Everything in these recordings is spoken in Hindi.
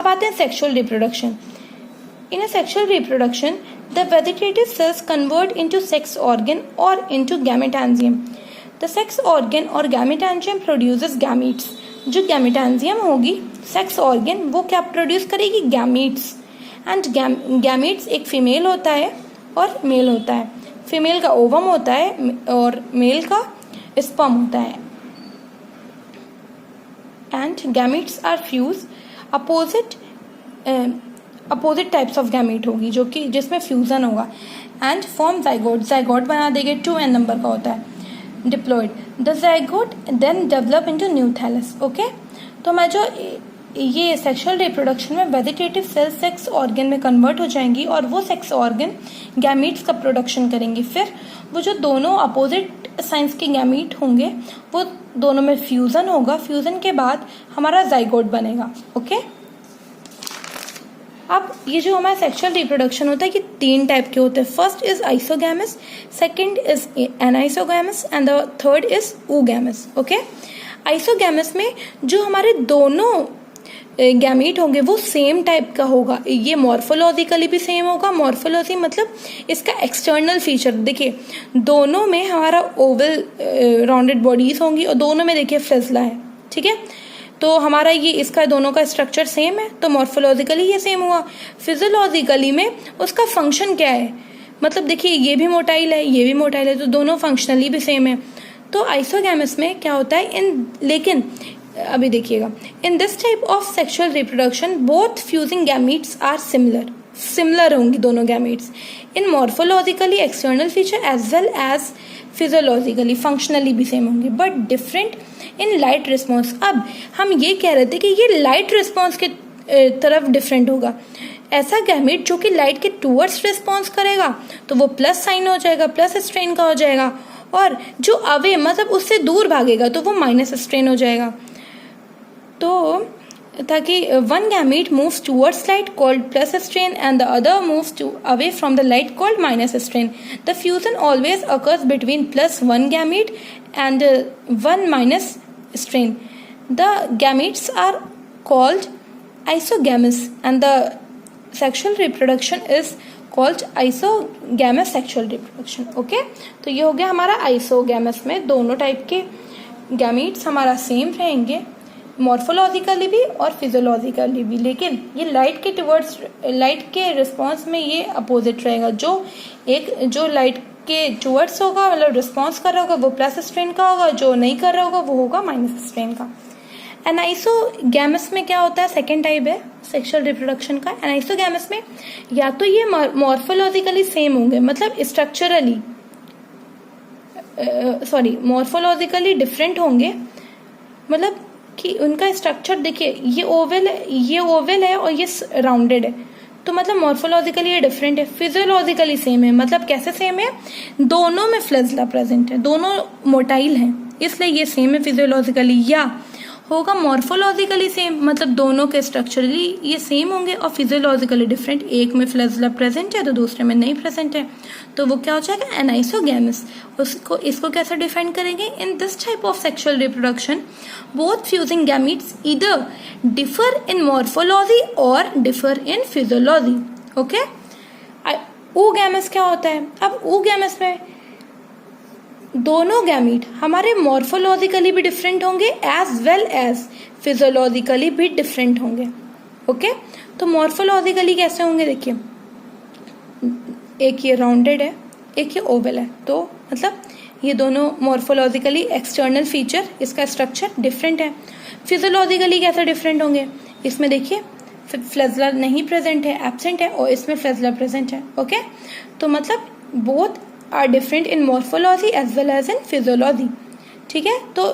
अब आते हैं sexual reproduction. In a sexual reproduction the vegetative cells convert into sex organ और इनटू गैमेटांजियम। द सेक्स ऑर्गन और गैमेटांजियम प्रोड्यूसेस गैमीट्स। जो गैमेटांजियम होगी सेक्स ऑर्गन वो क्या प्रोड्यूस करेगी? गैमीट्स। एंड गैमीट्स एक फीमेल होता है और मेल होता है। फीमेल का ओवम होता है और मेल का स्पर्म होता है। And gametes are fuse. Opposite types of gamete होगी जो कि जिसमें फ्यूजन होगा एंड फॉर्म जाइगोट। जाइगोट बना देंगे 2n नंबर का होता है। Diploid the zygote then develop into new thallus. Okay, तो मैं जो ये सेक्सुअल रिप्रोडक्शन में वेजिटेटिव सेल सेक्स ऑर्गन में कन्वर्ट हो जाएंगी और वो सेक्स ऑर्गन गैमीट्स का प्रोडक्शन करेंगी। फिर वो जो दोनों अपोजिट साइंस के गैमीट होंगे वो दोनों में फ्यूजन होगा। फ्यूजन के बाद हमारा जाइगोट बनेगा। ओके, अब ये जो हमारा सेक्सुअल रिप्रोडक्शन होता है ये 3 टाइप के होते हैं। First is isogamous, second is anisogamous and the third is oogamous। Okay, isogamous में जो हमारे दोनों गैमीट होंगे वो सेम टाइप का होगा। ये मॉर्फोलॉजिकली भी सेम होगा। मॉर्फोलॉजी मतलब इसका एक्सटर्नल फीचर। देखिए दोनों में हमारा ओवल राउंडेड बॉडीज होंगी और दोनों में देखिए फ्लैजला है। ठीक है, तो हमारा ये इसका दोनों का स्ट्रक्चर सेम है तो मॉर्फोलॉजिकली ये सेम हुआ। फिजियोलॉजिकली में उसका फंक्शन क्या है, मतलब देखिए ये भी मोटाइल है ये भी मोटाइल है तो दोनों फंक्शनली भी सेम है। तो आइसोगैमस में क्या होता है लेकिन अभी देखिएगा in this type of sexual reproduction both fusing gametes are similar होंगी दोनों gametes in morphologically external feature as well as physiologically functionally भी सेम होंगे but different in light response. अब हम ये कह रहे थे कि ये लाइट रिस्पॉन्स के तरफ डिफरेंट होगा। ऐसा गैमीट जो कि लाइट के टूवर्ड्स रिस्पॉन्स करेगा तो वो प्लस साइन हो जाएगा, प्लस स्ट्रेन का हो जाएगा, और जो अवे मतलब उससे दूर भागेगा तो वो माइनस स्ट्रेन हो जाएगा। तो ताकि one gamete moves towards light called plus strain and the other moves away from the light called minus strain. The fusion always occurs between plus one gamete and one minus strain. The gametes are called isogamous and the sexual reproduction is called isogamous sexual reproduction. Okay, तो ये हो गया हमारा isogamous में दोनों टाइप के gametes हमारा सेम रहेंगे मॉर्फोलॉजिकली भी और फिजियोलॉजिकली भी, लेकिन ये लाइट के रिस्पॉन्स में ये अपोजिट रहेगा। जो लाइट के टुवर्ड्स होगा मतलब रिस्पॉन्स कर रहा होगा वो प्लस स्ट्रेन का होगा, जो नहीं कर रहा होगा वो होगा माइनस स्ट्रेन का। एनाइसोगैमस में क्या होता है, सेकेंड टाइप है सेक्सुअल रिप्रोडक्शन का। एनाइसोगैमस में या तो ये मॉर्फोलॉजिकली सेम होंगे मतलब मॉर्फोलॉजिकली डिफरेंट होंगे, मतलब कि उनका स्ट्रक्चर देखिए ये ओवल है और ये राउंडेड है तो मतलब मॉर्फोलॉजिकली ये डिफरेंट है। फिजियोलॉजिकली सेम है, मतलब कैसे सेम है, दोनों में फ्लैजला प्रेजेंट है, दोनों मोटाइल हैं इसलिए ये सेम है फिजियोलॉजिकली। या होगा मॉर्फोलॉजिकली सेम मतलब दोनों के स्ट्रक्चरली ये सेम होंगे और फिजियोलॉजिकली डिफरेंट, एक में फ्लैजला प्रेजेंट है तो दूसरे में नहीं प्रेजेंट है, तो वो क्या हो जाएगा एनाइसोगैमस। इसको कैसे डिफाइन करेंगे, in this type of sexual reproduction both fusing gametes either differ in morphology और differ in physiology. Okay, oogamous क्या होता है, अब oogamous में दोनों गैमीट हमारे मॉर्फोलॉजिकली भी डिफरेंट होंगे एज वेल एज फिजियोलॉजिकली भी डिफरेंट होंगे। ओके, तो मॉर्फोलॉजिकली कैसे होंगे, देखिए एक ये राउंडेड है एक ये ओवल है, तो मतलब ये दोनों मॉर्फोलॉजिकली एक्सटर्नल फीचर इसका स्ट्रक्चर डिफरेंट है। फिजियोलॉजिकली कैसे डिफरेंट होंगे, इसमें देखिए फ्लैजला नहीं प्रेजेंट है, एब्सेंट है, और इसमें फ्लैजला प्रेजेंट है। ओके, तो मतलब both are different in morphology as well as in physiology. ठीक है, तो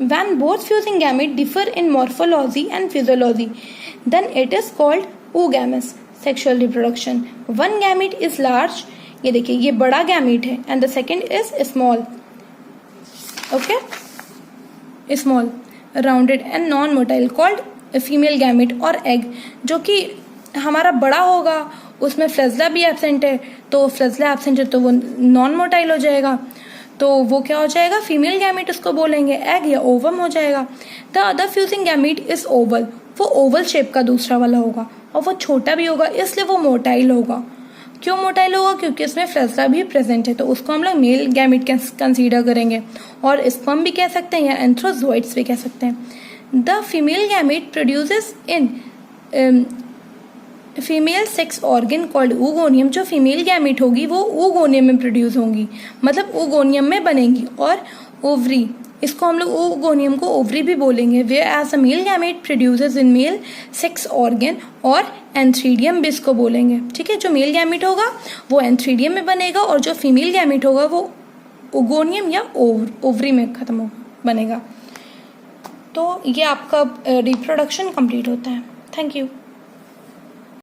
when both fusing gamete differ in morphology and physiology, then it is called oogamous sexual reproduction. One gamete is large, ये देखिए ये बड़ा गैमीट है, and the second is small. Okay, small, rounded and non-motile called female gamete और egg, जो कि हमारा बड़ा होगा उसमें फ्लैजला भी एब्सेंट है तो फ्लैजला एब्सेंट है तो वो नॉन मोटाइल हो जाएगा, तो वो क्या हो जाएगा फीमेल गैमीट उसको बोलेंगे, एग या ओवम हो जाएगा। The other fusing gamete is Oval, वो ओवल शेप का दूसरा वाला होगा, और वो छोटा भी होगा, इसलिए वो मोटाइल होगा। क्यों मोटाइल होगा? क्योंकि इसमें फ्लैजेला भी प्रेजेंट है, तो उसको हम लोग मेल गैमेट कंसीडर करेंगे, और स्पर्म भी कह सकते हैं या एंथ्रोजोइड्स भी कह सकते हैं। The female gamete produces in female sex organ called oogonia। जो फीमेल गैमेट होगी वो oogonia में प्रोड्यूस होंगी, मतलब oogonia में बनेंगी। और ओवरी, इसको हम लोग oogonia को ओवरी भी बोलेंगे। Where as a male gamete produces in male sex organ, और एंथ्रीडियम भी इसको बोलेंगे। ठीक है, जो मेल गैमेट होगा वो एंथ्रीडियम में बनेगा, और जो फीमेल गैमेट होगा वो oogonia या ओवरी में खत्म होगा, बनेगा। तो ये आपका रिप्रोडक्शन कंप्लीट होता है। Thank you.